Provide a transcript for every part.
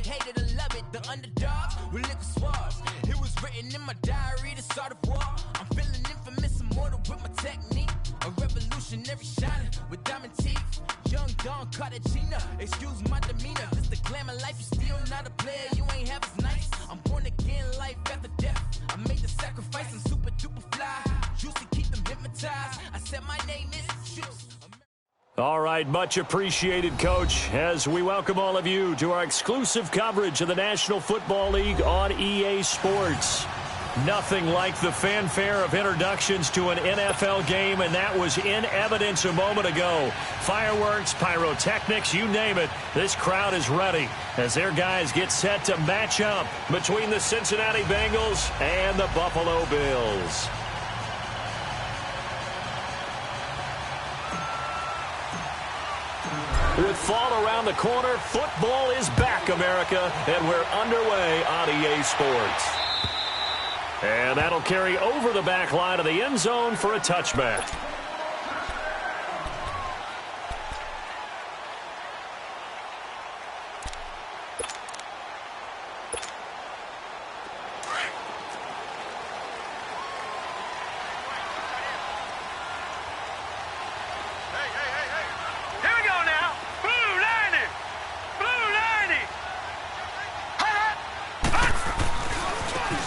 it, hate it or love it. The underdogs will lick swords. It was written in my diary to start a war. I'm feeling infamous, immortal with my technique. A revolutionary shining with diamond teeth. Young Don Cartagena, excuse my demeanor. This the glamour life, you still not a player, you ain't half as nice. I'm born again, life after death. I made the sacrifice, I'm super duper fly. Used to keep them hypnotized. I said my name is Juice. All right, much appreciated, Coach, as we welcome all of you to our exclusive coverage of the National Football League on EA Sports. Nothing like the fanfare of introductions to an NFL game, and that was in evidence a moment ago. Fireworks, pyrotechnics, you name it, this crowd is ready as their guys get set to match up between the Cincinnati Bengals and the Buffalo Bills. With fall around the corner, football is back, America, and we're underway on EA Sports. And that'll carry over the back line of the end zone for a touchback.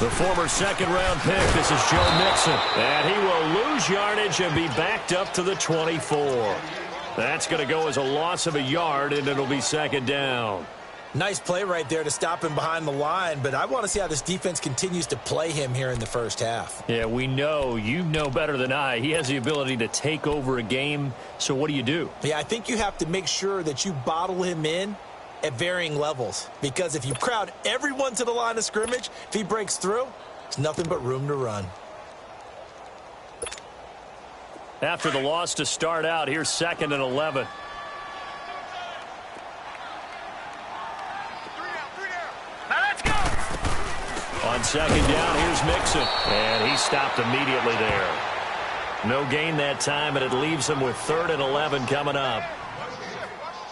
The former second-round pick, this is Joe Mixon. And he will lose yardage and be backed up to the 24. That's going to go as a loss of a yard, and it'll be second down. Nice play right there to stop him behind the line, but I want to see how this defense continues to play him here in the first half. Yeah, we know. You know better than I. He has the ability to take over a game, so what do? Yeah, I think you have to make sure that you bottle him in at varying levels, because if you crowd everyone to the line of scrimmage, if he breaks through, there's nothing but room to run. After the loss to start out, here's 2nd and 11. Now let's go! On second down, here's Mixon, and he stopped immediately there. No gain that time, and it leaves him with 3rd and 11 coming up.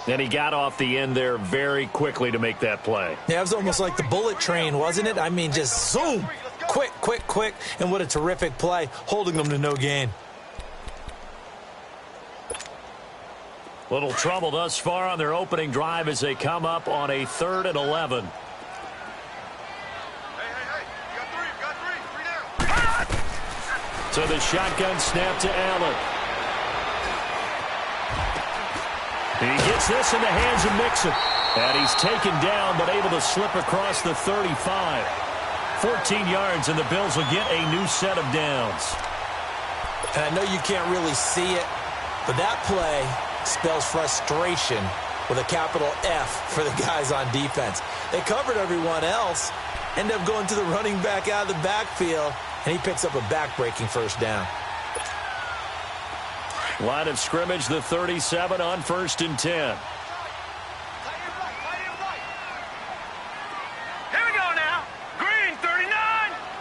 And he got off the end there very quickly to make that play. Yeah, it was almost like the bullet train, wasn't it? I mean, just zoom. Quick, quick, quick. And what a terrific play, holding them to no gain. Little trouble thus far on their opening drive as they come up on a 3rd and 11. You got three. So the shotgun snap to Allen. He gets this in the hands of Mixon. And he's taken down but able to slip across the 35. 14 yards and the Bills will get a new set of downs. And I know you can't really see it, but that play spells frustration with a capital F for the guys on defense. They covered everyone else, end up going to the running back out of the backfield, and he picks up a back-breaking first down. Line of scrimmage, the 37 on 1st and 10. Here we go now. Green, 39.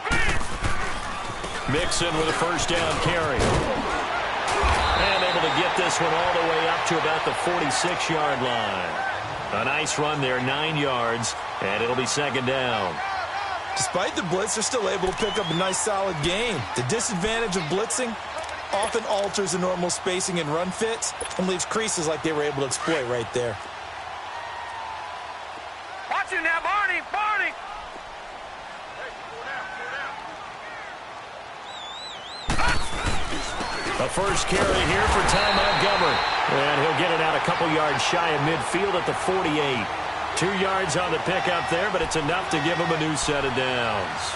Green. Mixon with a first down carry. And able to get this one all the way up to about the 46-yard line. A nice run there, 9 yards, and it'll be second down. Despite the blitz, they're still able to pick up a nice, solid gain. The disadvantage of blitzing often alters the normal spacing and run fits and leaves creases like they were able to exploit right there. Watch it now, Barney. Barney. The first carry here for Ty Montgomery. And he'll get it out a couple yards shy of midfield at the 48. 2 yards on the pickup there, but it's enough to give him a new set of downs.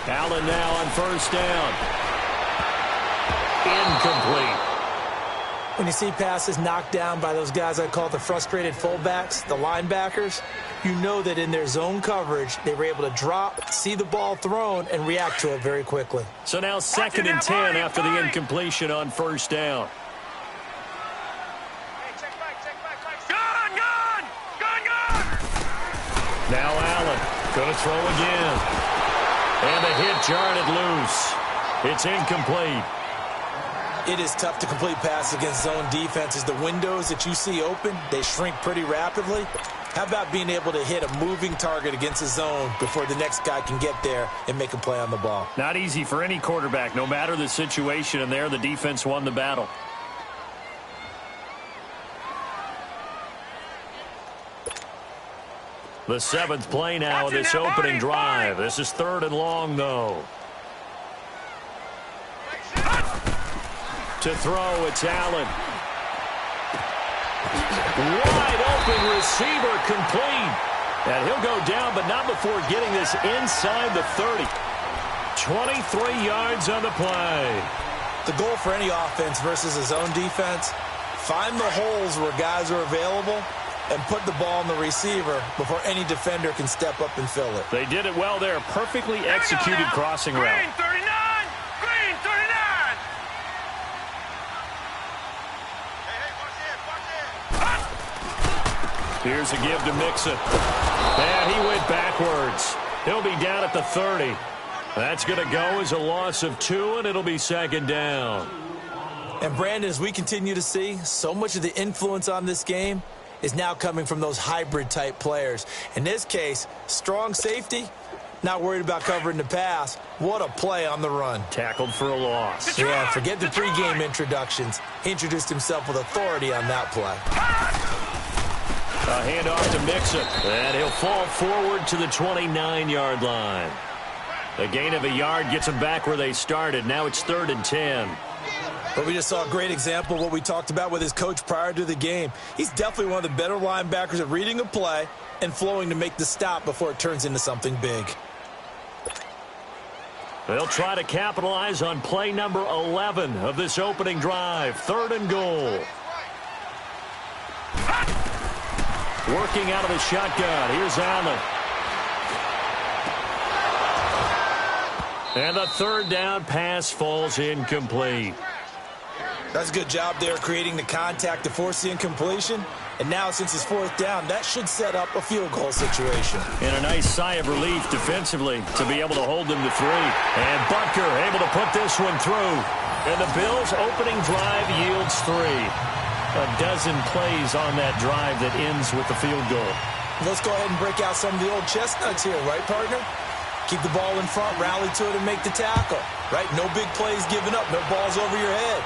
Allen now on first down. Incomplete. When you see passes knocked down by those guys I call the frustrated fullbacks, the linebackers, you know that in their zone coverage, they were able to drop, see the ball thrown, and react to it very quickly. So now 2nd and 10 after the incompletion on first down. Now Allen, going to throw again. And a hit jarred it loose. It's incomplete. It is tough to complete passes against zone defenses. The windows that you see open, they shrink pretty rapidly. How about being able to hit a moving target against a zone before the next guy can get there and make a play on the ball? Not easy for any quarterback, no matter the situation, and there the defense won the battle. The 7th play now of this opening drive. This is 3rd and long, though. To throw, it's Allen. Wide open receiver complete. And he'll go down, but not before getting this inside the 30. 23 yards on the play. The goal for any offense versus a zone defense, find the holes where guys are available and put the ball on the receiver before any defender can step up and fill it. They did it well there. Perfectly executed crossing route. Green 39! Green 39! Here's a give to Mixon. And he went backwards. He'll be down at the 30. That's going to go as a loss of 2, and it'll be 2nd down. And Brandon, as we continue to see, so much of the influence on this game is now coming from those hybrid-type players. In this case, strong safety, not worried about covering the pass. What a play on the run. Tackled for a loss. Yeah, forget the pregame introductions. He introduced himself with authority on that play. A handoff to Mixon, and he'll fall forward to the 29-yard line. A gain of a yard gets them back where they started. Now it's 3rd and 10. But we just saw a great example of what we talked about with his coach prior to the game. He's definitely one of the better linebackers at reading a play and flowing to make the stop before it turns into something big. They'll try to capitalize on play number 11 of this opening drive. 3rd and goal. Working out of the shotgun. Here's Allen. And the 3rd down pass falls incomplete. That's a good job there creating the contact to force the incompletion. And now, since it's 4th down, that should set up a field goal situation. And a nice sigh of relief defensively to be able to hold them to 3. And Butker able to put this one through. And the Bills' opening drive yields 3. A dozen plays on that drive that ends with the field goal. Let's go ahead and break out some of the old chestnuts here, right, partner? Keep the ball in front, rally to it, and make the tackle, right? No big plays given up, no balls over your head.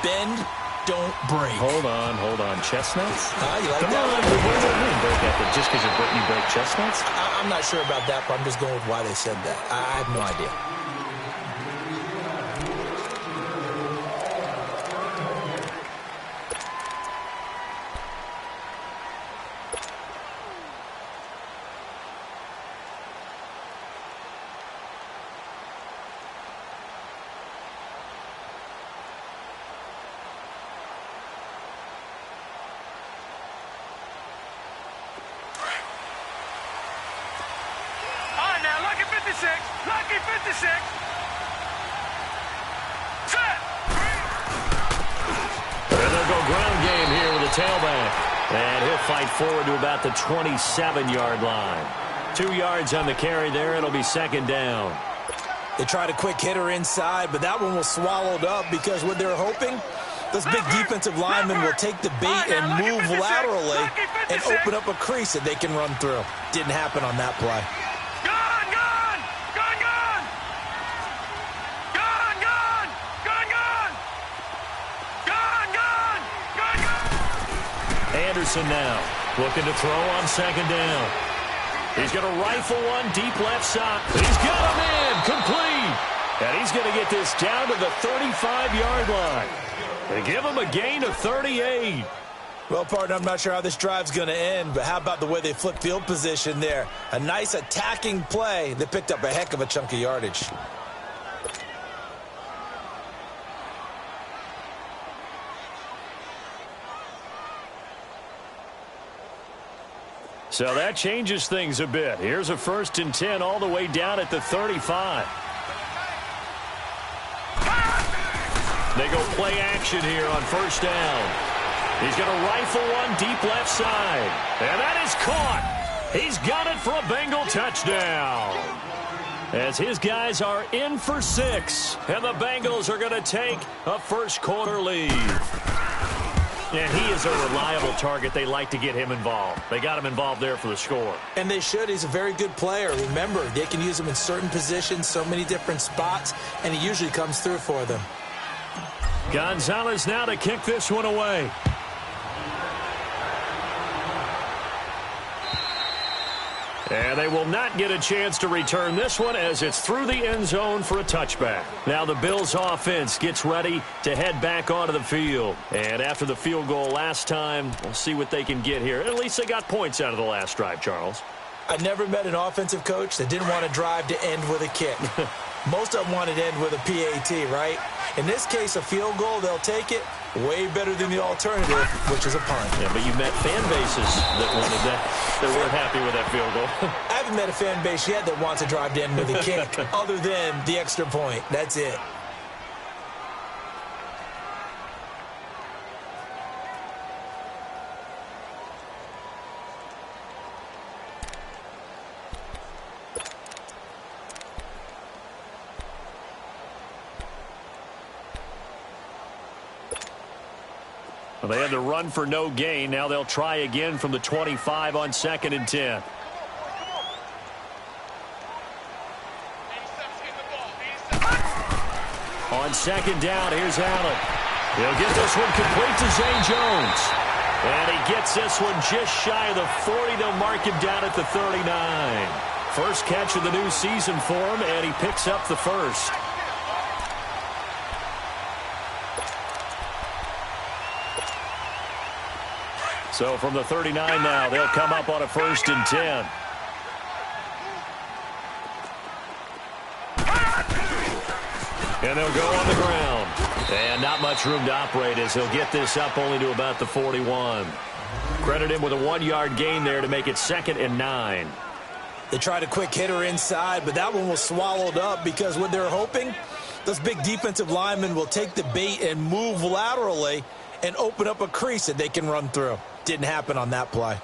Bend, don't break. Hold on. Chestnuts? You like Come that on, one? what does that mean? Break that? Just because you break chestnuts? I'm not sure about that, but I'm just going with why they said that. I have no idea. Lucky 56. Set. And they'll go ground game here with a tailback. And he'll fight forward to about the 27-yard line. 2 yards on the carry there. It'll be 2nd down. They tried a quick hitter inside, but that one was swallowed up because what they're hoping, those big defensive linemen will take the bait and move laterally and open up a crease that they can run through. Didn't happen on that play. Anderson now looking to throw on 2nd down. He's going to rifle one deep left side. He's got him in, complete. And he's going to get this down to the 35-yard line. They give him a gain of 38. Well, partner, I'm not sure how this drive's going to end, but how about the way they flip field position there? A nice attacking play that picked up a heck of a chunk of yardage. So that changes things a bit. Here's a 1st and 10 all the way down at the 35. They go play action here on 1st down. He's going to rifle one deep left side. And that is caught. He's got it for a Bengal touchdown. As his guys are in for 6. And the Bengals are going to take a first-quarter lead. And he is a reliable target. They like to get him involved. They got him involved there for the score. And they should. He's a very good player. Remember, they can use him in certain positions, so many different spots, and he usually comes through for them. Gonzalez now to kick this one away. And they will not get a chance to return this one as it's through the end zone for a touchback. Now the Bills offense gets ready to head back onto the field. And after the field goal last time, we'll see what they can get here. At least they got points out of the last drive, Charles. I never met an offensive coach that didn't want to drive to end with a kick. Most of them wanted to end with a PAT, right? In this case, a field goal, they'll take it. Way better than the alternative, which is a punt. Yeah, but you met fan bases that wanted that, that weren't happy with that field goal. I haven't met a fan base yet that wants to drive to end with a kick, other than the extra point. That's it. Well, they had to run for no gain. Now they'll try again from the 25 on 2nd and 10. On 2nd down, here's Allen. He'll get this one complete to Zay Jones. And he gets this one just shy of the 40. They'll mark him down at the 39. First catch of the new season for him, and he picks up the first. So from the 39 now, they'll come up on a 1st and 10. And they'll go on the ground. And not much room to operate as he'll get this up only to about the 41. Credit him with a 1-yard gain there to make it 2nd and 9. They tried a quick hitter inside, but that one was swallowed up because what they're hoping, those big defensive linemen will take the bait and move laterally and open up a crease that they can run through. Didn't happen on that play.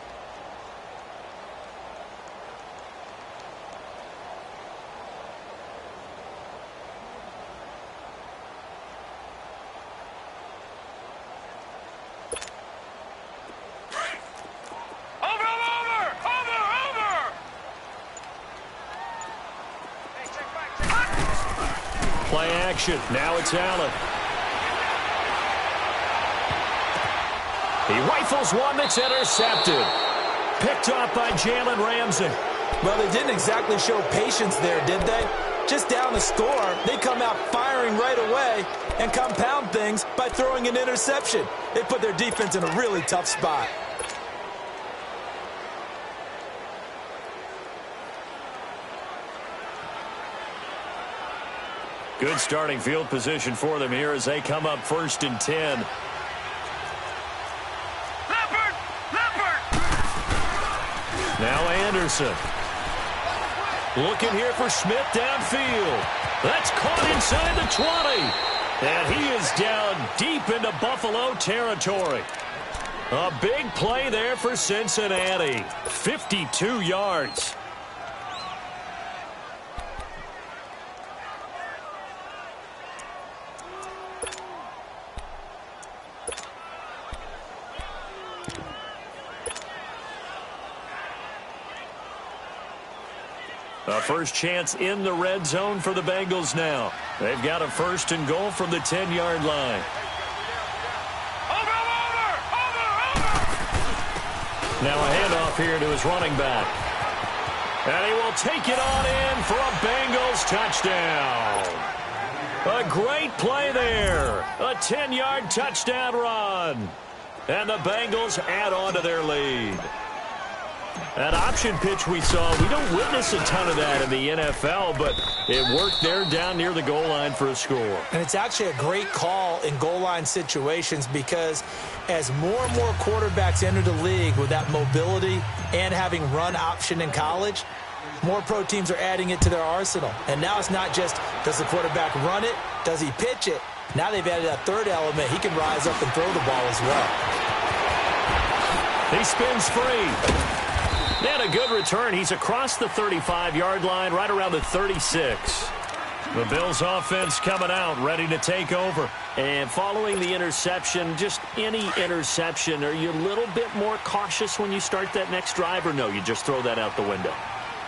Play action. Now it's Allen. He rifles one that's intercepted. Picked off by Jalen Ramsey. Well, they didn't exactly show patience there, did they? Just down the score, they come out firing right away and compound things by throwing an interception. They put their defense in a really tough spot. Good starting field position for them here as they come up 1st and 10. Now Anderson. Looking here for Smith downfield. That's caught inside the 20. And he is down deep into Buffalo territory. A big play there for Cincinnati. 52 yards. A first chance in the red zone for the Bengals now. They've got a 1st and goal from the 10-yard line. Now a handoff here to his running back. And he will take it on in for a Bengals touchdown. A great play there. A 10-yard touchdown run. And the Bengals add on to their lead. That option pitch we saw, we don't witness a ton of that in the NFL, but it worked there down near the goal line for a score. And it's actually a great call in goal line situations because as more and more quarterbacks enter the league with that mobility and having run option in college, more pro teams are adding it to their arsenal. And now it's not just, does the quarterback run it? Does he pitch it? Now they've added that third element. He can rise up and throw the ball as well. He spins free. And a good return. He's across the 35-yard line, right around the 36. The Bills offense coming out, ready to take over. And following the interception, just any interception, are you a little bit more cautious when you start that next drive, or no, you just throw that out the window?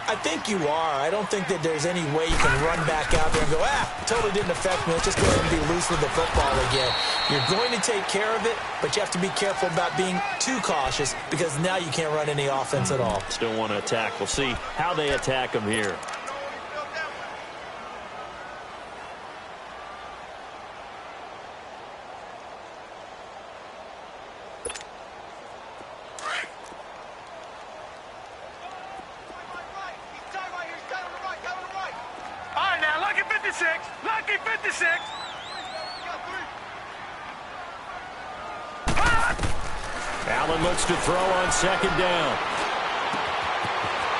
I think you are. I don't think that there's any way you can run back out there and go, totally didn't affect me. Let's just go ahead and be loose with the football again. You're going to take care of it, but you have to be careful about being too cautious because now you can't run any offense at all. Still want to attack. We'll see how they attack them here. Lucky 56. Allen looks to throw on second down.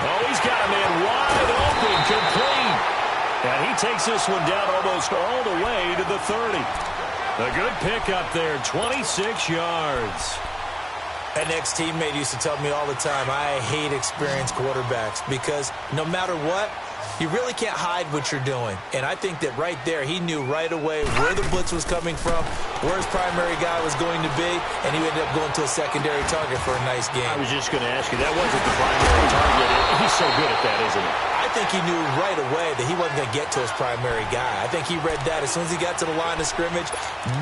Oh, he's got a man wide open, complete. And he takes this one down almost all the way to the 30. A good pickup there, 26 yards. An ex-teammate used to tell me all the time, I hate experienced quarterbacks because no matter what, you really can't hide what you're doing. And I think that right there, he knew right away where the blitz was coming from, where his primary guy was going to be, and he ended up going to a secondary target for a nice game. I was just going to ask you, that wasn't the primary target. He's so good at that, isn't he? I think he knew right away that he wasn't going to get to his primary guy. I think he read that as soon as he got to the line of scrimmage,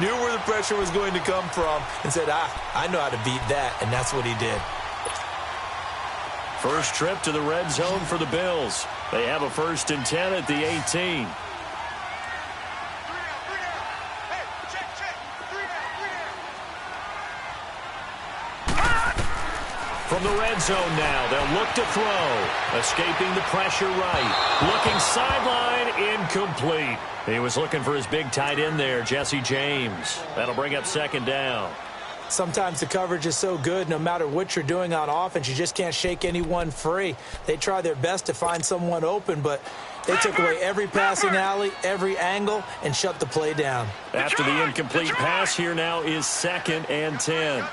knew where the pressure was going to come from, and said, I know how to beat that, and that's what he did. First trip to the red zone for the Bills. They have a 1st and 10 at the 18. From the red zone now, they'll look to throw. Escaping the pressure right. Looking sideline, incomplete. He was looking for his big tight end there, Jesse James. That'll bring up second down. Sometimes the coverage is so good, no matter what you're doing on offense, you just can't shake anyone free. They try their best to find someone open, but they took away every passing alley, every angle, and shut the play down. After the incomplete pass, here now is 2nd and 10.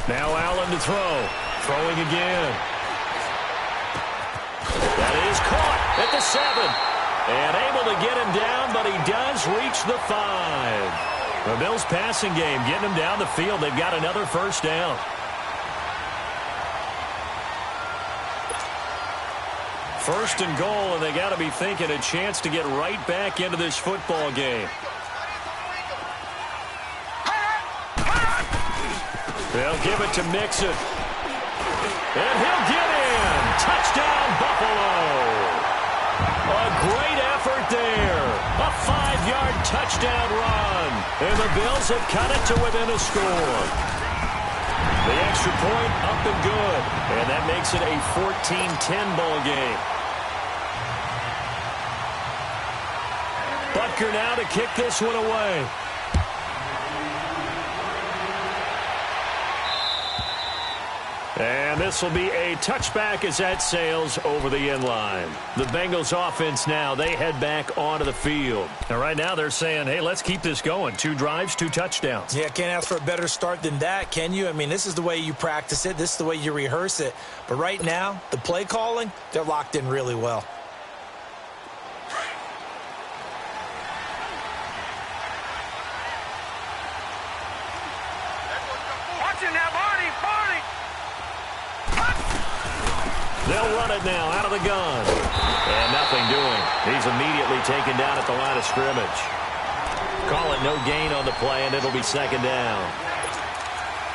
Now Allen to throw. Throwing again. That is caught at the 7. And able to get him down, but he does reach the 5. The Bills passing game, getting them down the field. They've got another first down. First and goal, and they got to be thinking a chance to get right back into this football game. They'll give it to Mixon. And he'll get in. Touchdown, Buffalo. A great effort there. A 5-yard touchdown run. And the Bills have cut it to within a score. The extra point up and good. And that makes it a 14-10 ball game. Butker now to kick this one away. And this will be a touchback as that sails over the end line. The Bengals offense now, they head back onto the field. And right now they're saying, hey, let's keep this going. 2 drives, 2 touchdowns. Yeah, can't ask for a better start than that, can you? I mean, this is the way you practice it. This is the way you rehearse it. But right now, the play calling, they're locked in really well. They'll run it now out of the gun. And nothing doing. He's immediately taken down at the line of scrimmage. Call it no gain on the play, and it'll be 2nd down.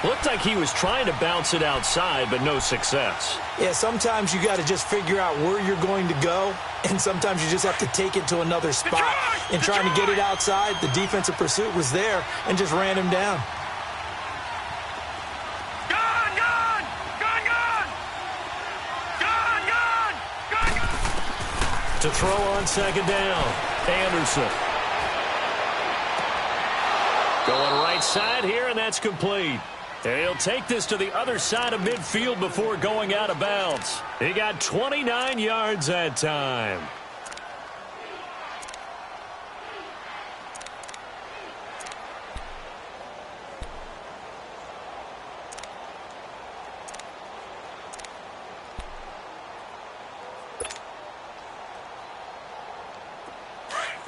Looked like he was trying to bounce it outside, but no success. Yeah, sometimes you got to just figure out where you're going to go, and sometimes you just have to take it to another spot. In trying to get it outside, the defensive pursuit was there and just ran him down. To throw on second down, Anderson. Going right side here, and that's complete. And he'll take this to the other side of midfield before going out of bounds. He got 29 yards that time.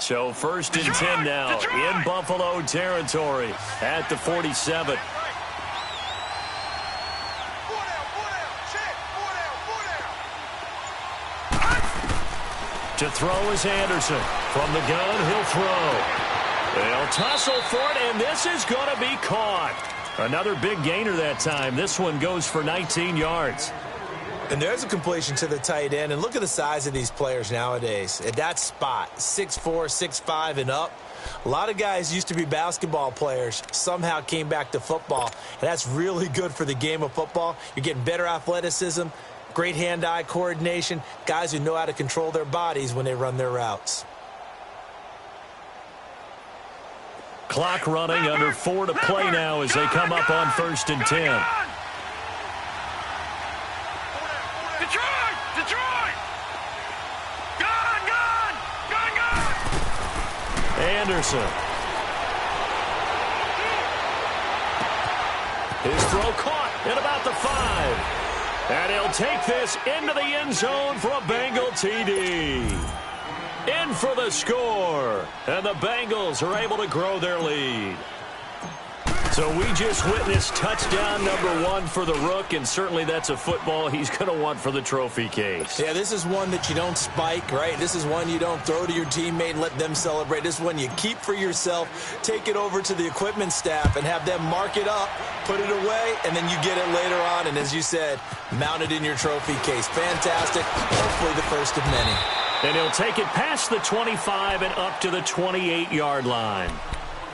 So first and 10 now in Buffalo territory at the 47. To throw is Anderson. From the gun, he'll throw. They'll tussle for it, and this is going to be caught. Another big gainer that time. This one goes for 19 yards. And there's a completion to the tight end. And look at the size of these players nowadays. At that spot, 6'4", 6'5", and up. A lot of guys used to be basketball players, somehow came back to football. And that's really good for the game of football. You're getting better athleticism, great hand-eye coordination, guys who know how to control their bodies when they run their routes. Clock running, under 4 to play now as they come up on first and 10. Anderson. His throw caught at about the 5. And he'll take this into the end zone for a Bengal TD. In for the score. And the Bengals are able to grow their lead. So we just witnessed touchdown number 1 for the Rook, and certainly that's a football he's going to want for the trophy case. Yeah, this is one that you don't spike, right? This is one you don't throw to your teammate and let them celebrate. This is one you keep for yourself, take it over to the equipment staff and have them mark it up, put it away, and then you get it later on. And as you said, mount it in your trophy case. Fantastic. Hopefully the first of many. And he'll take it past the 25 and up to the 28-yard line.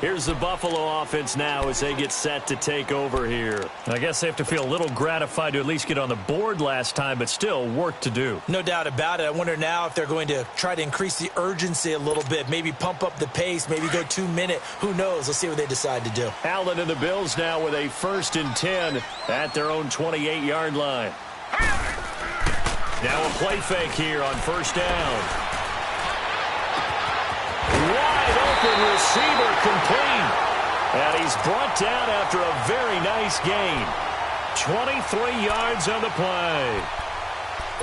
Here's the Buffalo offense now as they get set to take over here. I guess they have to feel a little gratified to at least get on the board last time, but still work to do. No doubt about it. I wonder now if they're going to try to increase the urgency a little bit, maybe pump up the pace, maybe go 2-minute. Who knows? Let's see what they decide to do. Allen and the Bills now with a first and 10 at their own 28-yard line. Now a play fake here on first down. Wide open receiver complete. And he's brought down after a very nice gain. 23 yards on the play.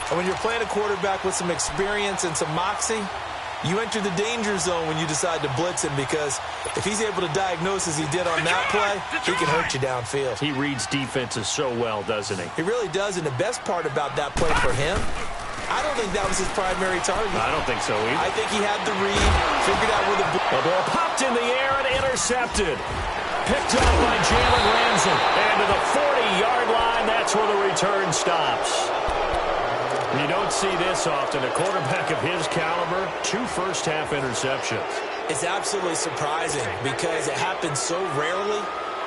And when you're playing a quarterback with some experience and some moxie, you enter the danger zone when you decide to blitz him, because if he's able to diagnose as he did on that play, he can hurt you downfield. He reads defenses so well, doesn't he? He really does, and the best part about that play for him, I don't think that was his primary target. I don't think so either. I think he had the read, figured out where the ball popped in the air and intercepted. Picked up by Jalen Ramsey. And to the 40-yard line, that's where the return stops. You don't see this often. A quarterback of his caliber, 2 first-half interceptions. It's absolutely surprising because it happens so rarely.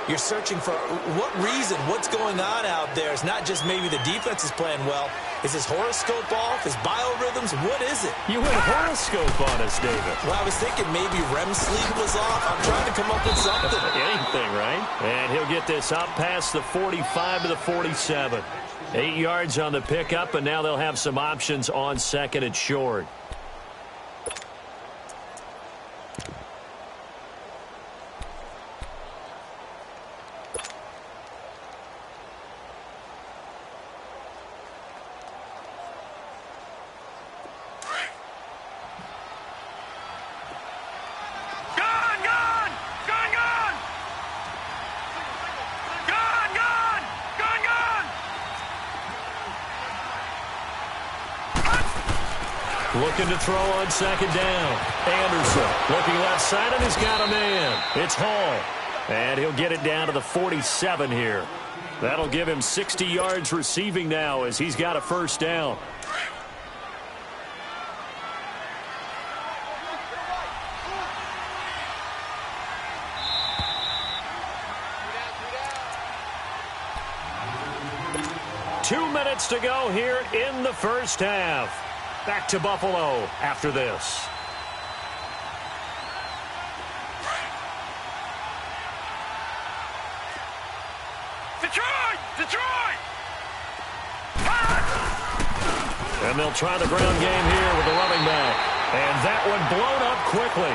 You're searching for what reason, what's going on out there. It's not just maybe the defense is playing well. Is his horoscope off? His biorhythms? What is it? You went horoscope on us, David. Well, I was thinking maybe REM sleep was off. I'm trying to come up with something. Anything, right? And he'll get this up past the 45 to the 47. 8 yards on the pickup, and now they'll have some options on second and short. Looking to throw on second down. Anderson looking left side, and he's got a man. It's Hall. And he'll get it down to the 47 here. That'll give him 60 yards receiving now as he's got a first down. Two minutes to go here in the first half. Back to Buffalo after this. Detroit! And they'll try the ground game here with the running back. And that one blown up quickly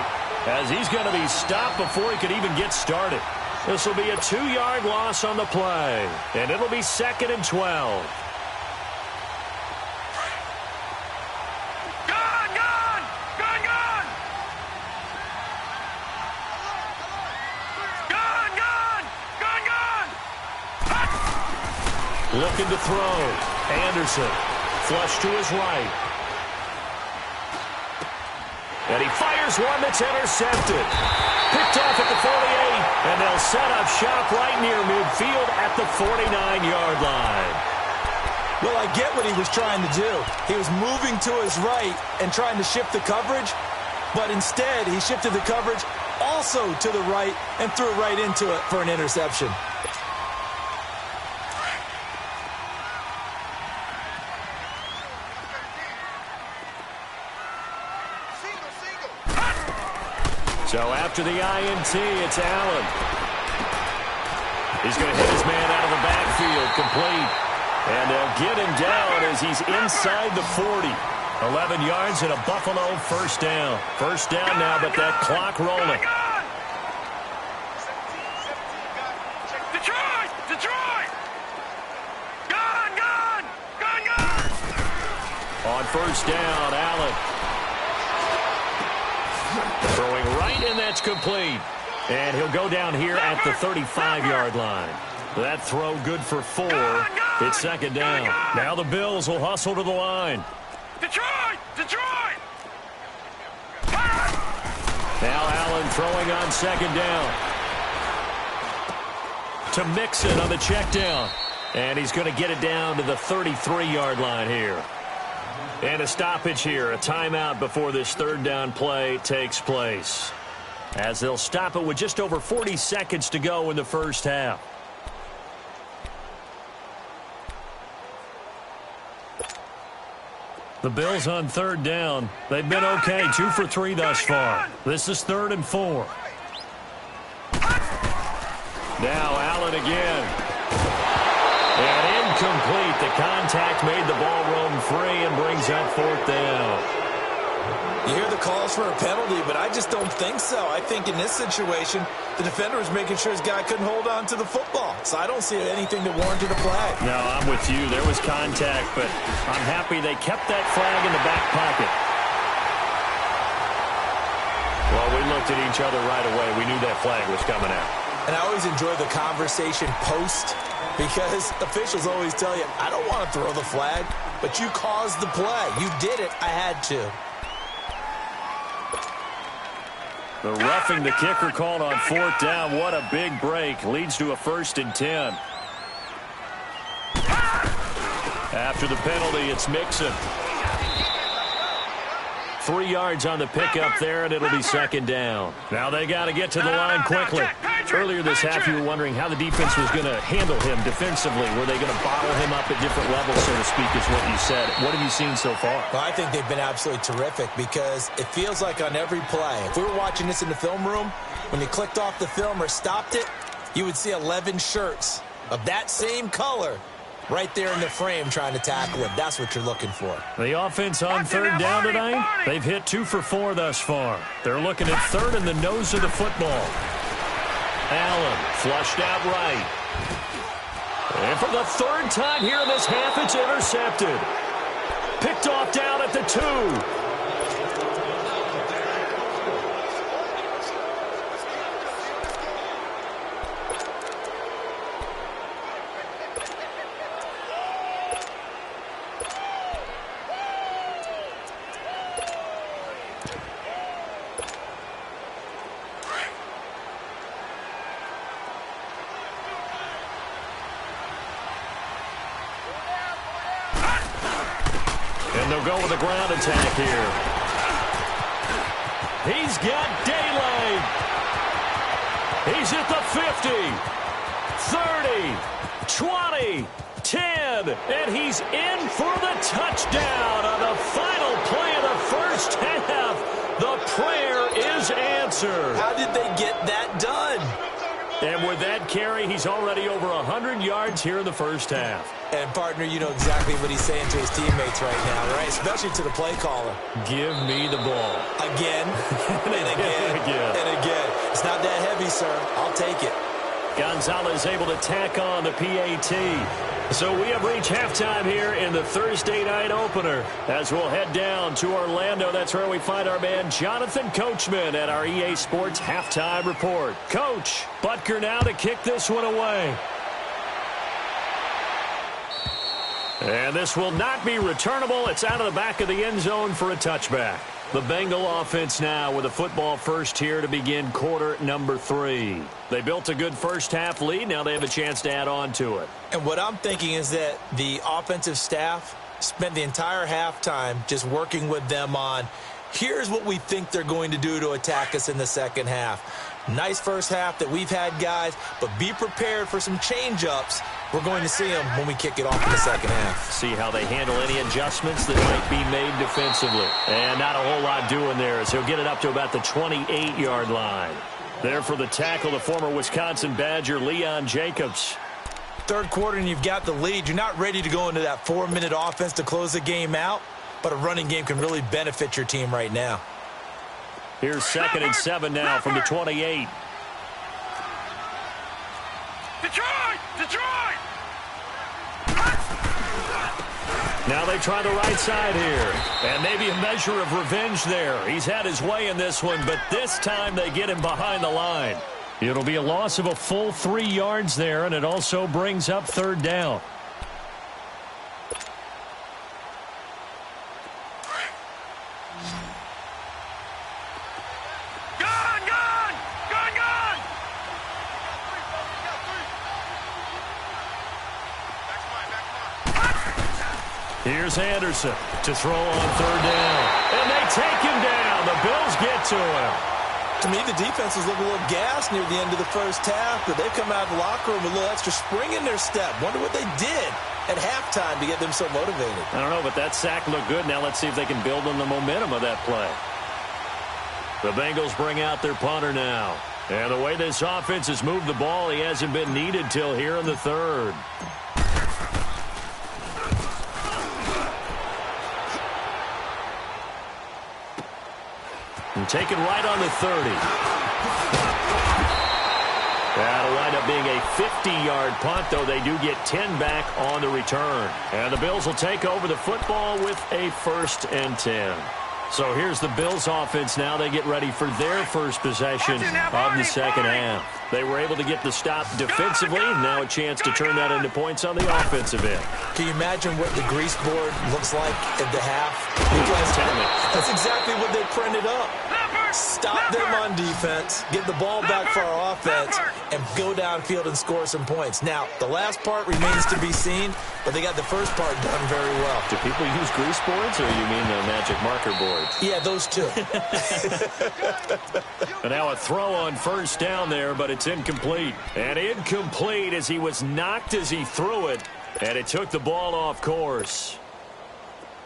as he's going to be stopped before he could even get started. This will be a 2-yard loss on the play. And it'll be 2nd and 12. Looking to throw. Anderson. Flush to his right. And he fires one that's intercepted. Picked off at the 48. And they'll set up shop right near midfield at the 49-yard line. Well, I get what he was trying to do. He was moving to his right and trying to shift the coverage. But instead, he shifted the coverage also to the right and threw right into it for an interception. So after the INT, it's Allen. He's going to hit his man out of the backfield, complete. And they'll get him down as he's inside the 40. 11 yards and a Buffalo first down. First down now, but that clock rolling. Detroit! On first down, Allen. Throwing right, and that's complete. And he'll go down here at the 35-yard line. That throw good for 4. It's 2nd down. Now the Bills will hustle to the line. Detroit! Now Allen throwing on 2nd down. To Mixon on the check down. And he's going to get it down to the 33-yard line here. And a stoppage here, a timeout before this 3rd down play takes place. As they'll stop it with just over 40 seconds to go in the first half. The Bills on 3rd down. They've been okay, 2 for 3 thus far. This is 3rd and 4. Now Allen again. And incomplete. The contact made the ball roam free and brings up 4th down. You hear the calls for a penalty, but I just don't think so. I think in this situation, the defender was making sure his guy couldn't hold on to the football. So I don't see anything that warranted a flag. No, I'm with you. There was contact, but I'm happy they kept that flag in the back pocket. Well, we looked at each other right away. We knew that flag was coming out. And I always enjoy the conversation post because officials always tell you, I don't want to throw the flag, but you caused the play. You did it. I had to. The roughing the kicker called on 4th down. What a big break. Leads to a 1st and 10. After the penalty, it's Mixon. 3 yards on the pickup there, and it'll be 2nd down. Now they got to get to the line quickly. Earlier this half, you were wondering how the defense was going to handle him defensively. Were they going to bottle him up at different levels, so to speak, is what you said. What have you seen so far? Well, I think they've been absolutely terrific because it feels like on every play, if we were watching this in the film room, when you clicked off the film or stopped it, you would see 11 shirts of that same color right there in the frame trying to tackle him. That's what you're looking for. The offense on 3rd down tonight, they've hit 2 for 4 thus far. They're looking at 3rd in the nose of the football. Allen flushed out right. And for the 3rd time here in this half, it's intercepted. Picked off down at the 2. And they'll go with a ground attack here. He's got daylight. He's at the 50, 30, 20, 10, and he's in for the touchdown on the final Anderson. How did they get that done? And with that carry, he's already over 100 yards here in the first half. And, partner, you know exactly what he's saying to his teammates right now, right? Especially to the play caller. Give me the ball. Again, and again, and again. It's not that heavy, sir. I'll take it. Gonzalez able to tack on the PAT. So we have reached halftime here in the Thursday night opener. As we'll head down to Orlando, that's where we find our man Jonathan Coachman at our EA Sports Halftime Report. Coach, Butker now to kick this one away. And this will not be returnable. It's out of the back of the end zone for a touchback. The Bengal offense now with a football first here to begin quarter number 3. They built a good first half lead. Now they have a chance to add on to it. And what I'm thinking is that the offensive staff spent the entire halftime just working with them on, here's what we think they're going to do to attack us in the second half. Nice first half that we've had, guys, but be prepared for some change-ups. We're going to see them when we kick it off in the second half. See how they handle any adjustments that might be made defensively. And not a whole lot doing there as he'll get it up to about the 28-yard line. There for the tackle, the former Wisconsin Badger, Leon Jacobs. Third quarter and you've got the lead. You're not ready to go into that 4-minute offense to close the game out, but a running game can really benefit your team right now. Here's 2nd and 7 now from the 28. Detroit! Now they try the right side here. And maybe a measure of revenge there. He's had his way in this one, but this time they get him behind the line. It'll be a loss of a full 3 yards there, and it also brings up 3rd down. Here's Anderson to throw on 3rd down. And they take him down. The Bills get to him. To me, the defense was looking a little gassed near the end of the first half, but they've come out of the locker room with a little extra spring in their step. Wonder what they did at halftime to get them so motivated. I don't know, but that sack looked good. Now let's see if they can build on the momentum of that play. The Bengals bring out their punter now. And the way this offense has moved the ball, he hasn't been needed till here in the 3rd. And taken right on the 30. That'll wind up being a 50-yard punt, though they do get 10 back on the return. And the Bills will take over the football with a 1st and 10. So here's the Bills offense now. They get ready for their first possession of the second half. They were able to get the stop defensively. Now a chance to turn that into points on the offensive end. Can you imagine what the grease board looks like at the half? Because that's exactly what they printed up. Stop them on defense, get the ball back for our offense, and go downfield and score some points. Now, the last part remains to be seen, but they got the first part done very well. Do people use grease boards, or you mean the magic marker boards? Yeah, those two. And now a throw on 1st down there, but it's incomplete. And incomplete as he was knocked as he threw it, and it took the ball off course.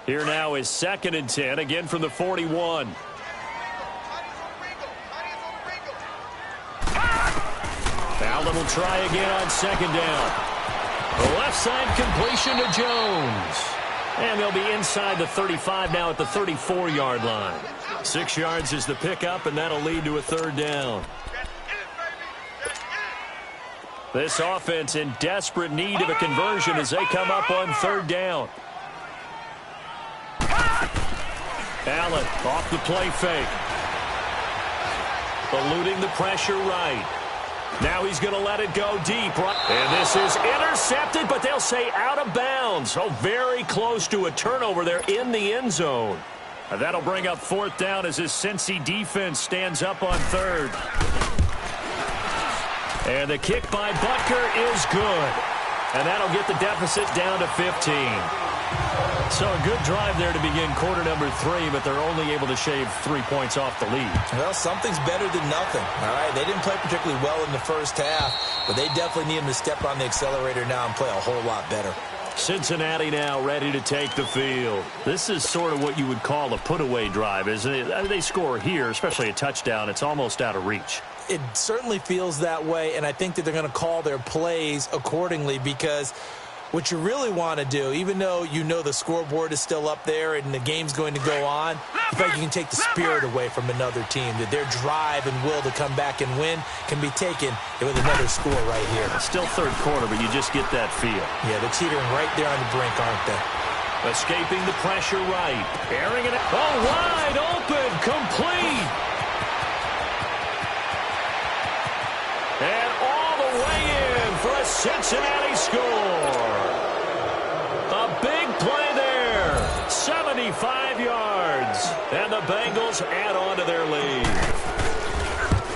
Here now is 2nd and 10, again from the 41. Allen will try again on 2nd down. The left side completion to Jones. And they'll be inside the 35 now at the 34-yard line. 6 yards is the pickup, and that'll lead to a 3rd down. This offense in desperate need of a conversion as they come up on 3rd down. Allen off the play fake. Eluding the pressure right. Now he's going to let it go deep. And this is intercepted, but they'll say out of bounds. Oh, very close to a turnover there in the end zone. And that'll bring up 4th down as his Cincy defense stands up on 3rd. And the kick by Butker is good. And that'll get the deficit down to 15. So a good drive there to begin quarter number 3, but they're only able to shave 3 points off the lead. Well, something's better than nothing. All right, they didn't play particularly well in the first half, but they definitely need him to step on the accelerator now and play a whole lot better. Cincinnati now ready to take the field. This is sort of what you would call a put-away drive, isn't it? They score here, especially a touchdown. It's almost out of reach. It certainly feels that way, and I think that they're going to call their plays accordingly, because what you really want to do, even though you know the scoreboard is still up there and the game's going to go on, in fact, you can take the spirit away from another team, that their drive and will to come back and win can be taken with another score right here. Still third quarter, but you just get that feel. Yeah, they're teetering right there on the brink, aren't they? Escaping the pressure right. Airing it out. Oh, wide open. Complete. And all the way in for a Cincinnati score. A big play there. 75 yards. And the Bengals add on to their lead.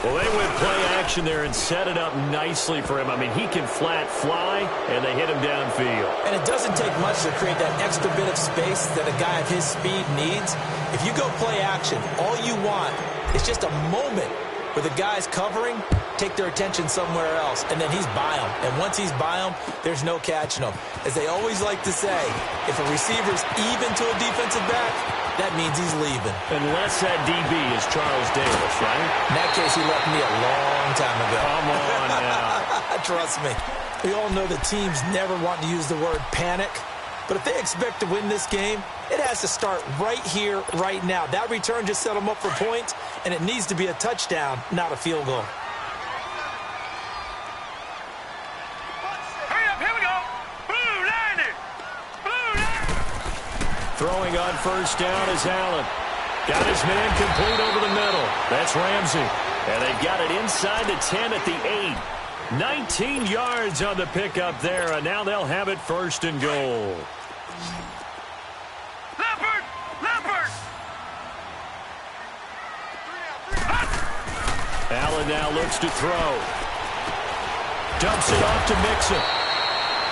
Well, they went play action there and set it up nicely for him. I mean, he can flat fly, and they hit him downfield. And it doesn't take much to create that extra bit of space that a guy of his speed needs. If you go play action, all you want is just a moment where the guy's covering, take their attention somewhere else, and then he's by him. And once he's by him, there's no catching him. As they always like to say, if a receiver's even to a defensive back, that means he's leaving. Unless that DB is Charles Davis, right? In that case, he left me a long time ago. Come on now. Trust me. We all know the teams never want to use the word panic. But if they expect to win this game, it has to start right here, right now. That return just set them up for points, and it needs to be a touchdown, not a field goal. Hurry up, here we go. Blue liner. Blue liner. Throwing on first down is Allen. Got his man complete over the middle. That's Ramsey. And they've got it inside the 10 at the 8. 19 yards on the pickup there, and now they'll have it first and goal. Leopard. Leopard. Allen now looks to throw. Dumps it off to Mixon.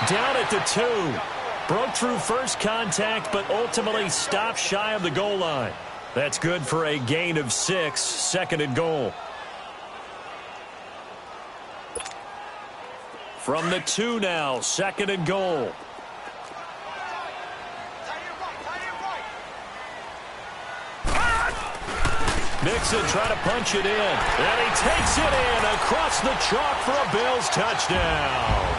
Down at the 2. Broke through first contact, but ultimately stopped shy of the goal line. That's good for a gain of 6, second and goal. From the 2 now, second and goal. Mixon trying to punch it in. And he takes it in across the chalk for a Bills touchdown.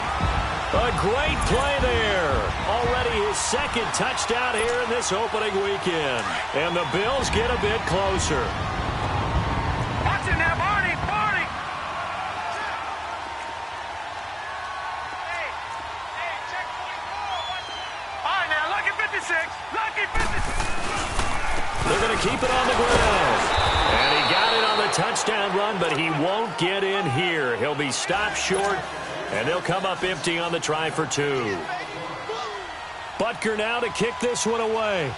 A great play there. Already his second touchdown here in this opening weekend. And the Bills get a bit closer. Watch it now, Barney. Barney. Hey, check 44. All right, now, lucky 56. Lucky 56. They're going to keep it on the ground. And he got it on the touchdown run, but he won't get in here. He'll be stopped short, and they'll come up empty on the try for 2. Butker now to kick this one away.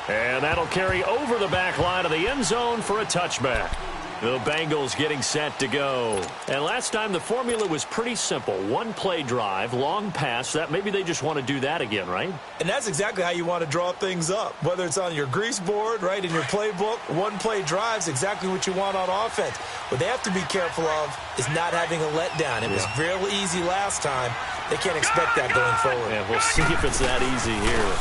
And that'll carry over the back line of the end zone for a touchback. The Bengals getting set to go. And last time the formula was pretty simple. One play drive, long pass. That maybe they just want to do that again, right? And that's exactly how you want to draw things up. Whether it's on your grease board, right, in your playbook, one play drive's exactly what you want on offense. What they have to be careful of is not having a letdown. It was real easy last time. They can't expect that going forward. Yeah, we'll see if it's that easy here.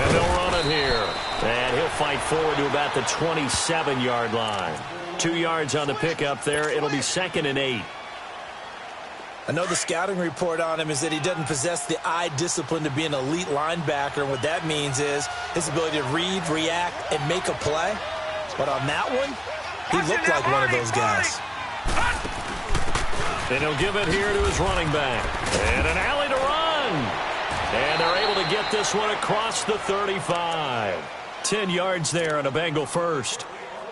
And they'll run it here. And he'll fight forward to about the 27-yard line. 2 yards on the pickup there. It'll be second and 8. I know the scouting report on him is that he doesn't possess the eye discipline to be an elite linebacker. And what that means is his ability to read, react, and make a play. But on that one, he looked like one of those guys. And he'll give it here to his running back. And an alley to run. And they're able to get this one across the 35. 10 yards there on a Bengal first.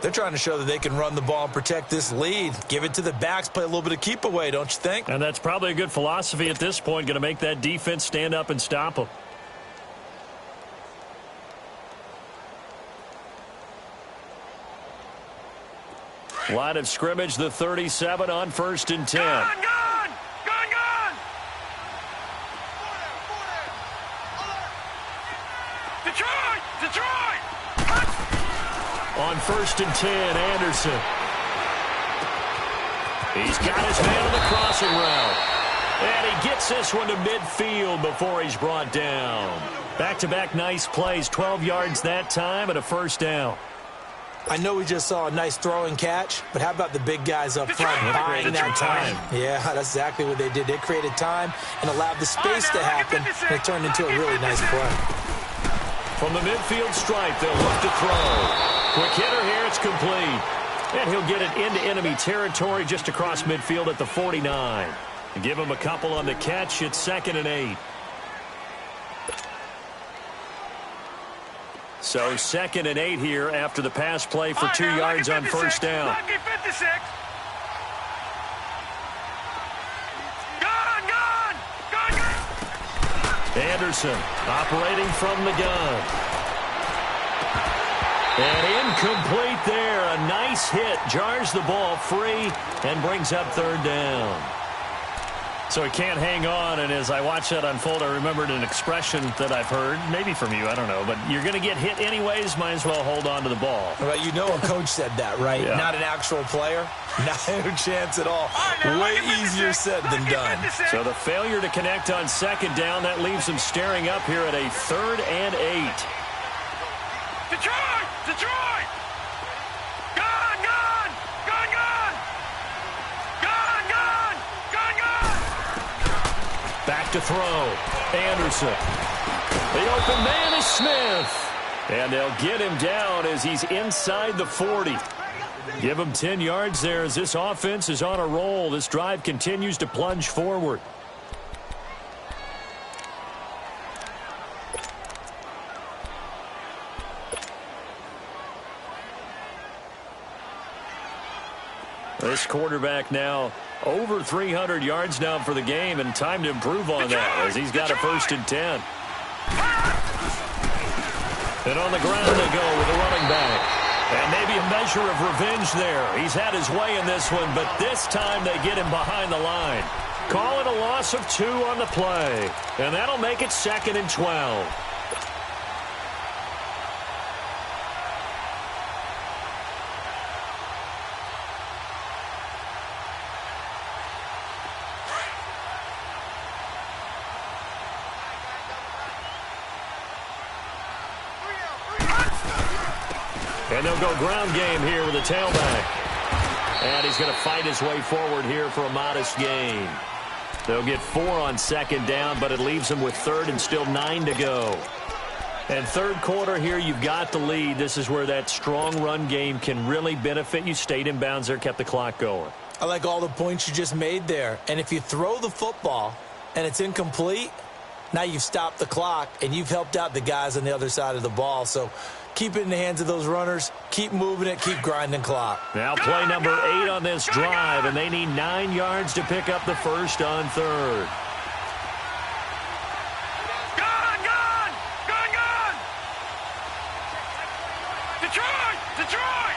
They're trying to show that they can run the ball and protect this lead. Give it to the backs, play a little bit of keep away, don't you think? And that's probably a good philosophy at this point, going to make that defense stand up and stop them. Line of scrimmage, the 37 on first and 10. Gone, gone. Gone, gone. Detroit, Detroit. On first and 10, Anderson. He's got his man on the crossing route. And he gets this one to midfield before he's brought down. Back-to-back nice plays, 12 yards that time and a first down. I know we just saw a nice throwing catch, but how about the big guys up front buying that time? Yeah, that's exactly what they did. They created time and allowed the space to happen, and it turned into a really nice play. From the midfield stripe, they'll look to throw. Quick hitter here, it's complete. And he'll get it into enemy territory just across midfield at the 49. Give him a couple on the catch. It's 2nd and 8. So 2nd and 8 here after the pass play for 2 yards on first down. Lucky 56. Gone. Anderson operating from the gun. And incomplete there. A nice hit. Jars the ball free and brings up 3rd down. So he can't hang on, and as I watch that unfold, I remembered an expression that I've heard, maybe from you, I don't know, but you're going to get hit anyways, might as well hold on to the ball. Well, you know a coach said that, right? Yeah. Not an actual player. Not a chance at all. Way easier said than done. So the failure to connect on 2nd down, that leaves him staring up here at a 3rd and 8. Detroit! Gone! Back to throw. Anderson. The open man is Smith. And they'll get him down as he's inside the 40. Give him 10 yards there as this offense is on a roll. This drive continues to plunge forward. This quarterback now over 300 yards now for the game, and time to improve on that as he's got a 1st and 10. And on the ground they go with a running back. And maybe a measure of revenge there. He's had his way in this one, but this time they get him behind the line. Call it a loss of 2 on the play. And that'll make it 2nd and 12. And they'll go ground game here with a tailback. And he's going to fight his way forward here for a modest gain. They'll get 4 on 2nd down, but it leaves them with 3rd and still 9 to go. And 3rd quarter here, you've got the lead. This is where that strong run game can really benefit you. Stayed in bounds there, kept the clock going. I like all the points you just made there. And if you throw the football and it's incomplete, now you've stopped the clock and you've helped out the guys on the other side of the ball. So keep it in the hands of those runners. Keep moving it. Keep grinding clock. Now play number 8 on this drive, and they need 9 yards to pick up the 1st on 3rd. Gone! Detroit!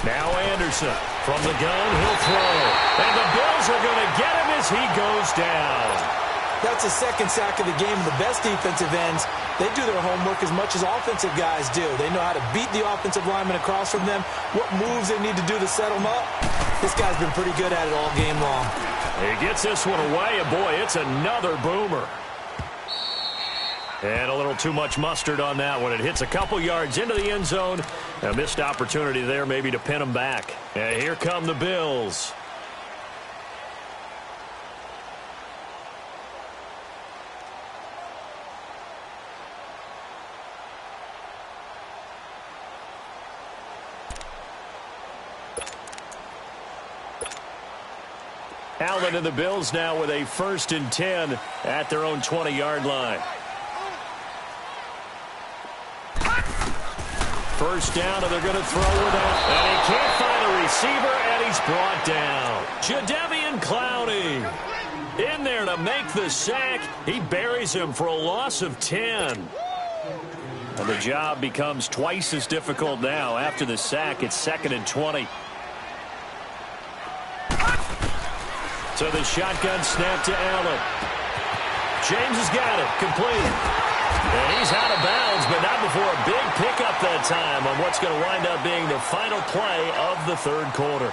Now Anderson from the gun, he'll throw. And the Bills are going to get him as he goes down. That's the 2nd sack of the game. The best defensive ends, they do their homework as much as offensive guys do. They know how to beat the offensive lineman across from them, what moves they need to do to set them up. This guy's been pretty good at it all game long. He gets this one away, and boy, it's another boomer. And a little too much mustard on that one. It hits a couple yards into the end zone. A missed opportunity there maybe to pin him back. And here come the Bills. Allen and the Bills now with a 1st and 10 at their own 20-yard line. First down, and they're going to throw it out. And he can't find a receiver, and he's brought down. Jadeveon Clowney in there to make the sack. He buries him for a loss of 10. And the job becomes twice as difficult now. After the sack, it's 2nd and 20. So the shotgun snap to Allen. James has got it. Complete. And he's out of bounds, but not before a big pickup that time on what's going to wind up being the final play of the third quarter.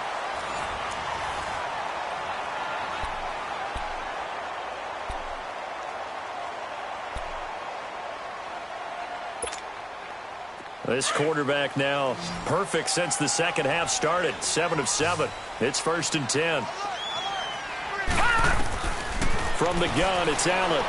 This quarterback now perfect since the second half started. 7 of 7. It's 1st and 10. From the gun, it's Allen.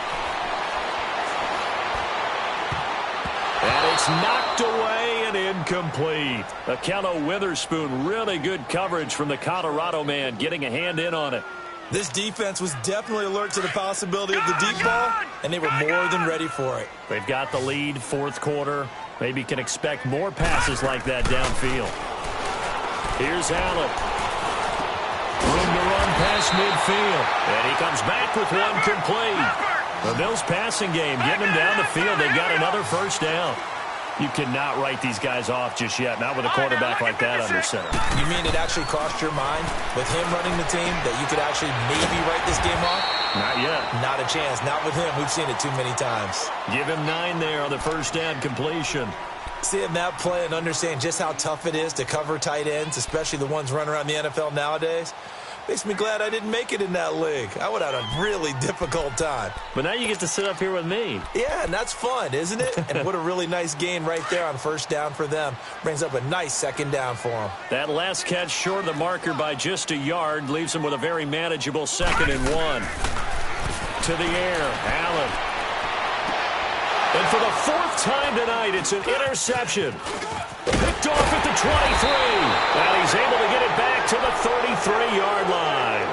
And it's knocked away and incomplete. Akello Witherspoon, really good coverage from the Colorado man, getting a hand in on it. This defense was definitely alert to the possibility of the deep ball, and they were more than ready for it. They've got the lead, fourth quarter. Maybe can expect more passes like that downfield. Here's Allen. Room to run past midfield. And he comes back with one complete. The Bills passing game, getting them down the field. They've got another first down. You cannot write these guys off just yet, not with a quarterback like that under center. You mean it actually crossed your mind with him running the team that you could actually maybe write this game off? Not yet. Not a chance. Not with him. We've seen it too many times. Give him 9 there on the first down completion. Seeing that play and understand just how tough it is to cover tight ends, especially the ones running around the NFL nowadays, makes me glad I didn't make it in that league. I would have had a really difficult time. But now you get to sit up here with me. Yeah, and that's fun, isn't it? And what a really nice gain right there on first down for them. Brings up a nice second down for them. That last catch short of the marker by just a yard leaves them with a very manageable 2nd and 1. To the air, Allen. And for the 4th time tonight, it's an interception. Picked off at the 23. And he's able to get it back to the 33-yard line.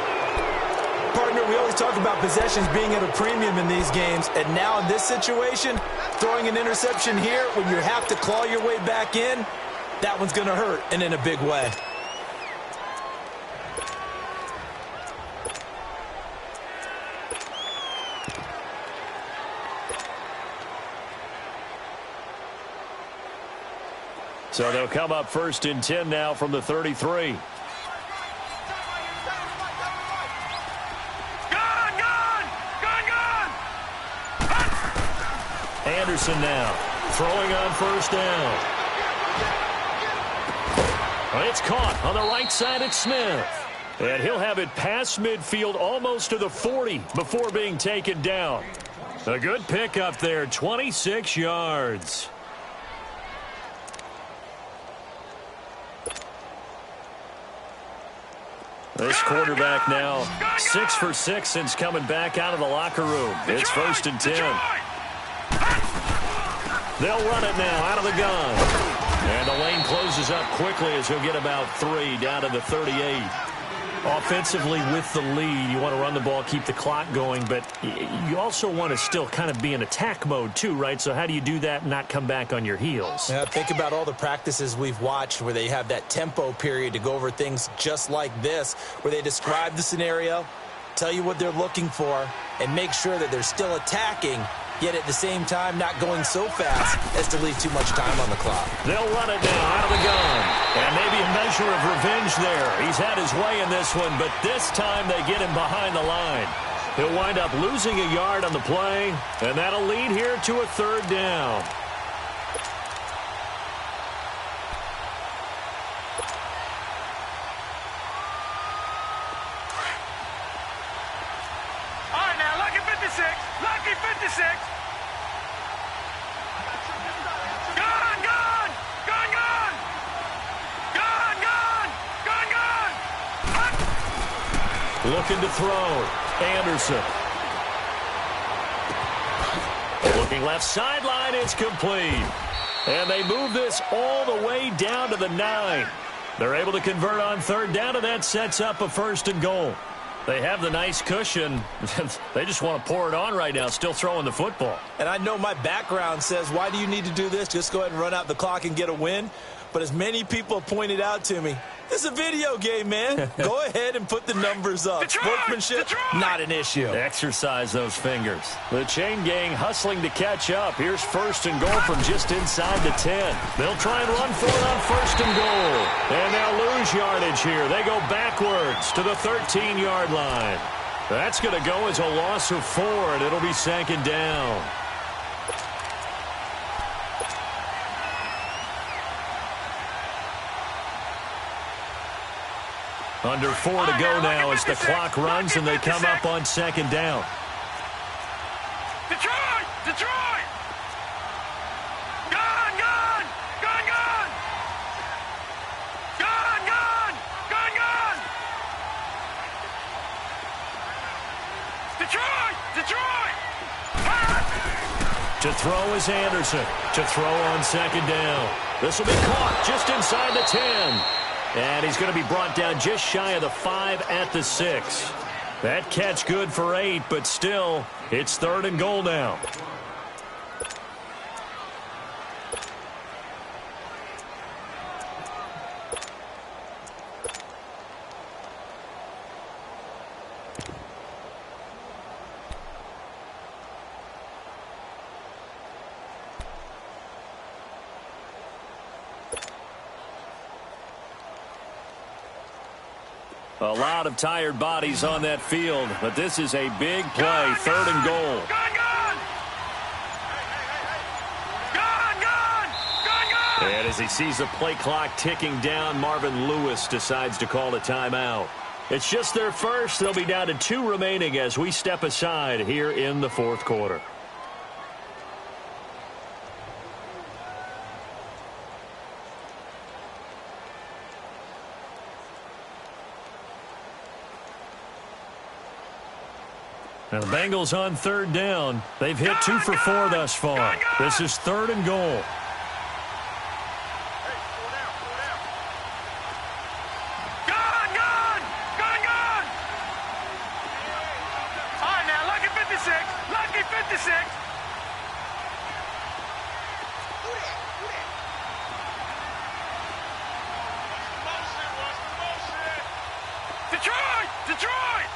Partner, we always talk about possessions being at a premium in these games. And now in this situation, throwing an interception here when you have to claw your way back in, that one's going to hurt, and in a big way. So they'll come up 1st and 10 now from the 33. Anderson now throwing on first down. It's caught on the right side at Smith. And he'll have it past midfield almost to the 40 before being taken down. A good pickup there, 26 yards. This quarterback now 6 for 6 since coming back out of the locker room. It's 1st and 10. They'll run it now out of the gun. And the lane closes up quickly as he'll get about 3 down to the 38. Offensively with the lead, you want to run the ball, keep the clock going, but you also want to still kind of be in attack mode too, right? So how do you do that and not come back on your heels? Yeah, think about all the practices we've watched where they have that tempo period to go over things just like this, where they describe the scenario, tell you what they're looking for, and make sure that they're still attacking, yet at the same time not going so fast as to leave too much time on the clock. They'll run it now out of the gun. And maybe a measure of revenge there. He's had his way in this one, but this time they get him behind the line. He'll wind up losing a yard on the play, and that'll lead here to a 3rd down. All right, now, lucky 56. Lucky 56. Gun, gun. Gun, gun. Gun, gun. Gun, gun. Looking to throw. Anderson. Looking left sideline. It's complete. And they move this all the way down to the 9. They're able to convert on 3rd down, and that sets up a 1st and goal. They have the nice cushion. They just want to pour it on right now, still throwing the football. And I know my background says, why do you need to do this? Just go ahead and run out the clock and get a win. But as many people pointed out to me, this is a video game, man. Go ahead and put the numbers up. Sportsmanship, not an issue. Exercise those fingers. The chain gang hustling to catch up. Here's 1st and goal from just inside the 10. They'll try and run for it on 1st and goal. And they'll lose yardage here. They go backwards to the 13-yard line. That's going to go as a loss of 4, and it'll be 2nd down. Under 4 to go now as the clock runs and they come up on second down. Detroit! Detroit! Gun! Gun! Gun! Gun! Gun! Gun! Gun! Gun! Detroit! Detroit! To throw is Anderson. To throw on second down. This will be caught just inside the 10. And he's going to be brought down just shy of the 5 at the 6. That catch good for 8, but still, it's 3rd and goal now. A lot of tired bodies on that field, but this is a big play, 3rd and goal. Gun! Gun! Gun! Gun! Gun! Gun! And as he sees the play clock ticking down, Marvin Lewis decides to call a timeout. It's just their first. They'll be down to 2 remaining as we step aside here in the 4th quarter. Now the Bengals on 3rd down. They've hit 2 for 4 thus far. This is 3rd and goal. Gun! Gun! Gun! Gun! All right, now, lucky 56. Lucky 56. Detroit! Detroit!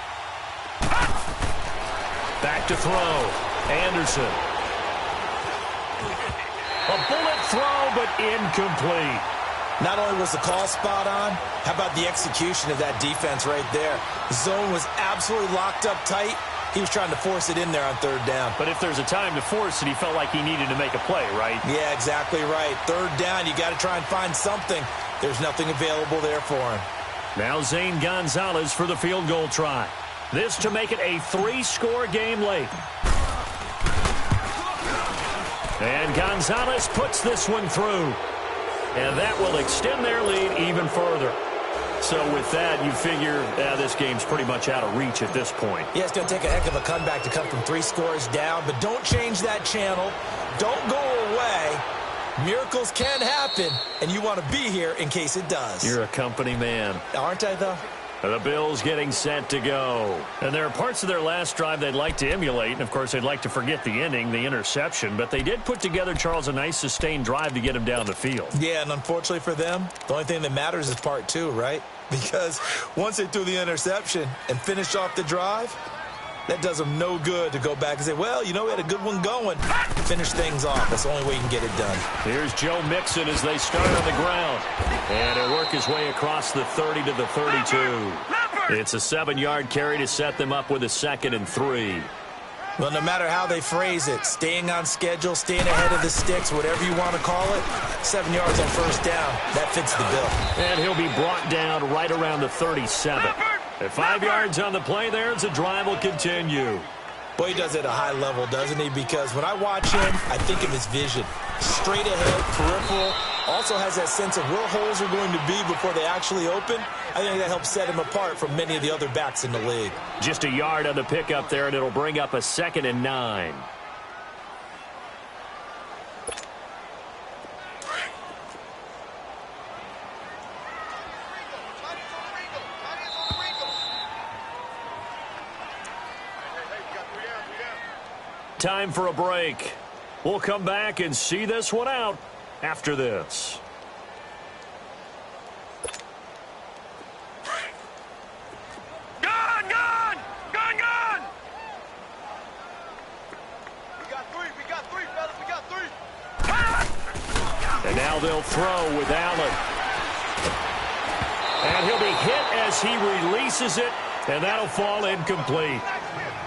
Back to throw. Anderson. A bullet throw, but incomplete. Not only was the call spot on, how about the execution of that defense right there? The zone was absolutely locked up tight. He was trying to force it in there on 3rd down. But if there's a time to force it, he felt like he needed to make a play, right? Yeah, exactly right. 3rd down, you got to try and find something. There's nothing available there for him. Now Zane Gonzalez for the field goal try. This to make it a 3-score game late. And Gonzalez puts this one through. And that will extend their lead even further. So with that, you figure this game's pretty much out of reach at this point. Yeah, it's going to take a heck of a comeback to come from 3 scores down. But don't change that channel. Don't go away. Miracles can happen, and you want to be here in case it does. You're a company man. Aren't I, though? The Bills getting set to go. And there are parts of their last drive they'd like to emulate. And, of course, they'd like to forget the ending, the interception. But they did put together, Charles, a nice sustained drive to get him down the field. Yeah, and unfortunately for them, the only thing that matters is part 2, right? Because once they threw the interception and finished off the drive, that does them no good to go back and say, well, you know, we had a good one going. Finish things off. That's the only way you can get it done. Here's Joe Mixon as they start on the ground. And he'll work his way across the 30 to the 32. It's a 7-yard carry to set them up with a 2nd and 3. Well, no matter how they phrase it, staying on schedule, staying ahead of the sticks, whatever you want to call it, 7 yards on 1st down, that fits the bill. And he'll be brought down right around the 37. At 5 yards on the play there, the drive will continue. Boy, he does it at a high level, doesn't he? Because when I watch him, I think of his vision. Straight ahead, peripheral. Also has that sense of where holes are going to be before they actually open. I think that helps set him apart from many of the other backs in the league. Just a yard on the pickup there, and it'll bring up a 2nd and 9. Time for a break. We'll come back and see this one out after this. Gun! Gun! Gun! Gun! We got 3, fellas. We got 3. And now they'll throw with Allen. And he'll be hit as he releases it, and that'll fall incomplete.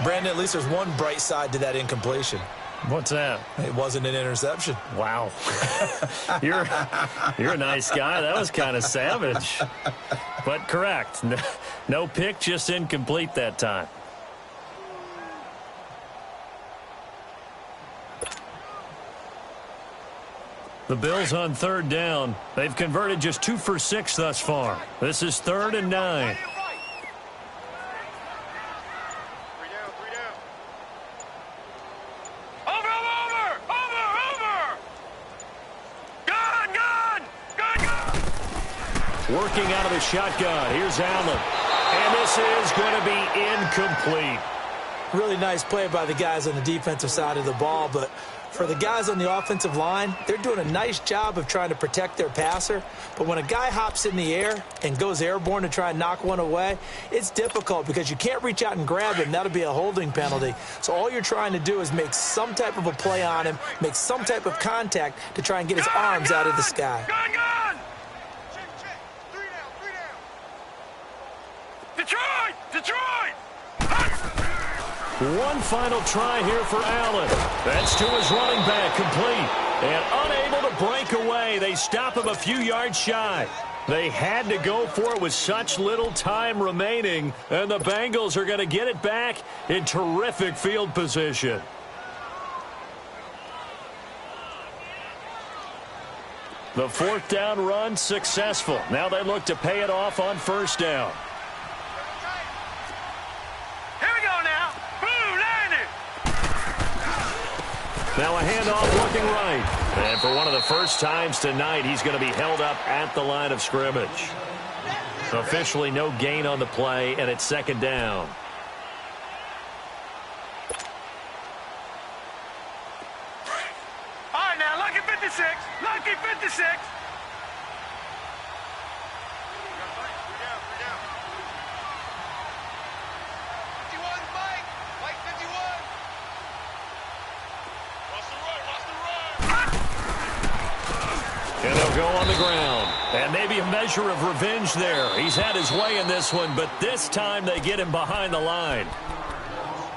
Brandon, at least there's one bright side to that incompletion. What's that? It wasn't an interception. Wow. You're a nice guy. That was kind of savage. But correct. No pick, just incomplete that time. The Bills on third down. They've converted just 2 for 6 thus far. This is 3rd and 9. Working out of the shotgun. Here's Allen. And this is going to be incomplete. Really nice play by the guys on the defensive side of the ball, but for the guys on the offensive line, they're doing a nice job of trying to protect their passer. But when a guy hops in the air and goes airborne to try and knock one away, it's difficult because you can't reach out and grab him. That'll be a holding penalty. So all you're trying to do is make some type of a play on him, make some type of contact to try and get his arms out of the sky. Detroit! One final try here for Allen. That's to his running back, complete. And unable to break away. They stop him a few yards shy. They had to go for it with such little time remaining. And the Bengals are going to get it back in terrific field position. The 4th down run successful. Now they look to pay it off on 1st down. Now a handoff looking right. And for one of the first times tonight, he's going to be held up at the line of scrimmage. Officially no gain on the play, and it's 2nd down. All right, now, lucky 56. Lucky 56. And they'll go on the ground. And maybe a measure of revenge there. He's had his way in this one, but this time they get him behind the line.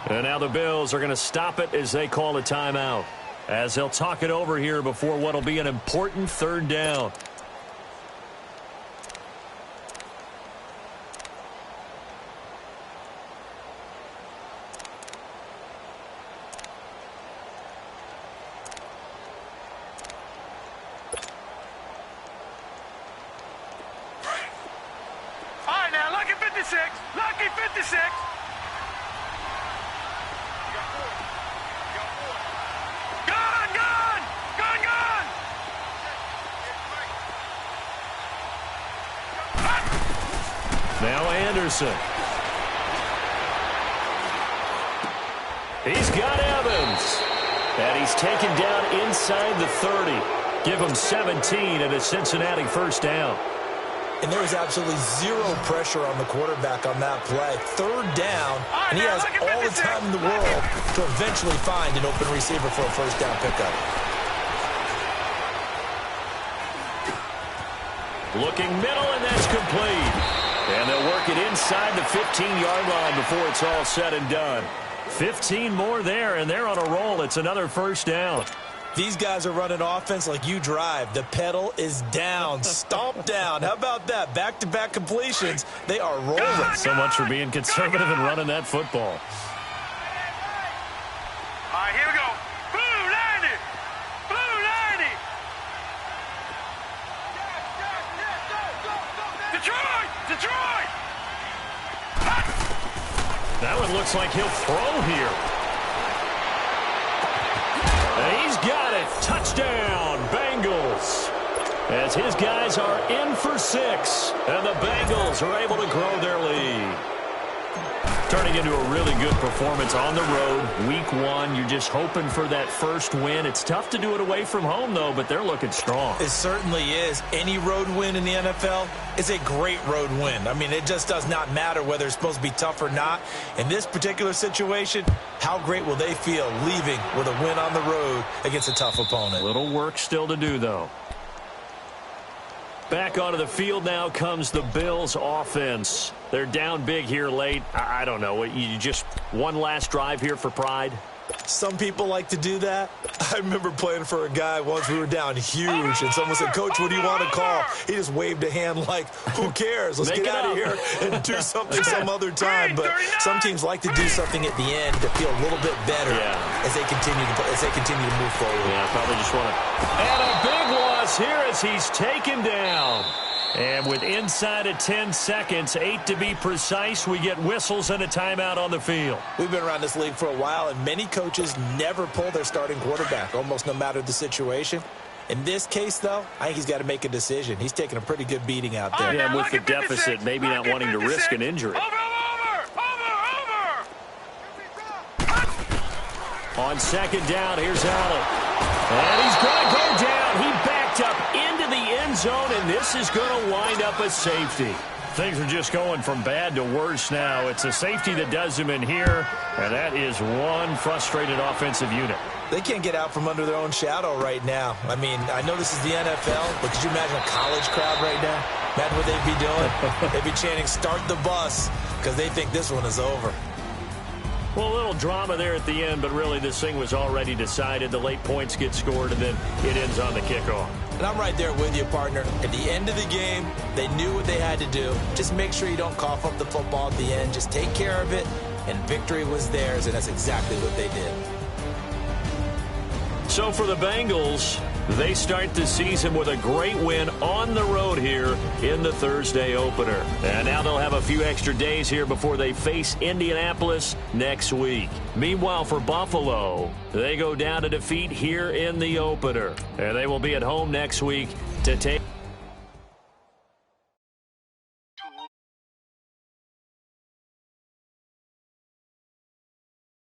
And now the Bills are going to stop it as they call a timeout, as they'll talk it over here before what will be an important 3rd down. Lucky 56. Gun. Now Anderson. He's got Evans. And he's taken down inside the 30. Give him 17 at a Cincinnati 1st down. And there was absolutely zero pressure on the quarterback on that play. 3rd down, and he has all the time in the world to eventually find an open receiver for a 1st down pickup. Looking middle, and that's complete. And they'll work it inside the 15-yard line before it's all said and done. 15 more there, and they're on a roll. It's another 1st down. These guys are running offense like you drive. The pedal is down, stomped down. How about that? Back-to-back completions. They are rolling. So much for being conservative and running that football. All right, here we go. Blue 90. Blue 90. Detroit. That one looks like he'll throw here. And he's got it. Touchdown, Bengals. As his guys are in for 6. And the Bengals are able to grow their lead. Turning into a really good performance on the road. Week 1, you're just hoping for that first win. It's tough to do it away from home, though, but they're looking strong. It certainly is. Any road win in the NFL is a great road win. I mean, it just does not matter whether it's supposed to be tough or not. In this particular situation, how great will they feel leaving with a win on the road against a tough opponent? Little work still to do, though. Back onto the field now comes the Bills offense. They're down big here late. I don't know. You just one last drive here for pride? Some people like to do that. I remember playing for a guy once. We were down huge, and someone said, "Coach, what do you want to call?" He just waved a hand like, "Who cares? Let's get out of here and do something some other time." But some teams like to do something at the end to feel a little bit better as they continue to move forward. Yeah, probably just want to. And a big loss here as he's taken down. And with inside of 10 seconds, 8 to be precise, we get whistles and a timeout on the field. We've been around this league for a while, and many coaches never pull their starting quarterback, almost no matter the situation. In this case, though, I think he's got to make a decision. He's taking a pretty good beating out there. Yeah, with the deficit, maybe not wanting to risk an injury. On second down, here's Allen. And he's going to go down. He backed up into the end zone, and this is going to wind up a safety. Things are just going from bad to worse now. It's a safety that does him in here, and that is one frustrated offensive unit. They can't get out from under their own shadow right now. I mean, I know this is the NFL, but could you imagine a college crowd right now? Imagine what they'd be doing. They'd be chanting, "Start the bus," because they think this one is over. Well, a little drama there at the end, but really this thing was already decided. The late points get scored, and then it ends on the kickoff. And I'm right there with you, partner. At the end of the game, they knew what they had to do. Just make sure you don't cough up the football at the end. Just take care of it, and victory was theirs, and that's exactly what they did. So for the Bengals, they start the season with a great win on the road here in the Thursday opener. And now they'll have a few extra days here before they face Indianapolis next week. Meanwhile, for Buffalo, they go down to defeat here in the opener. And they will be at home next week to take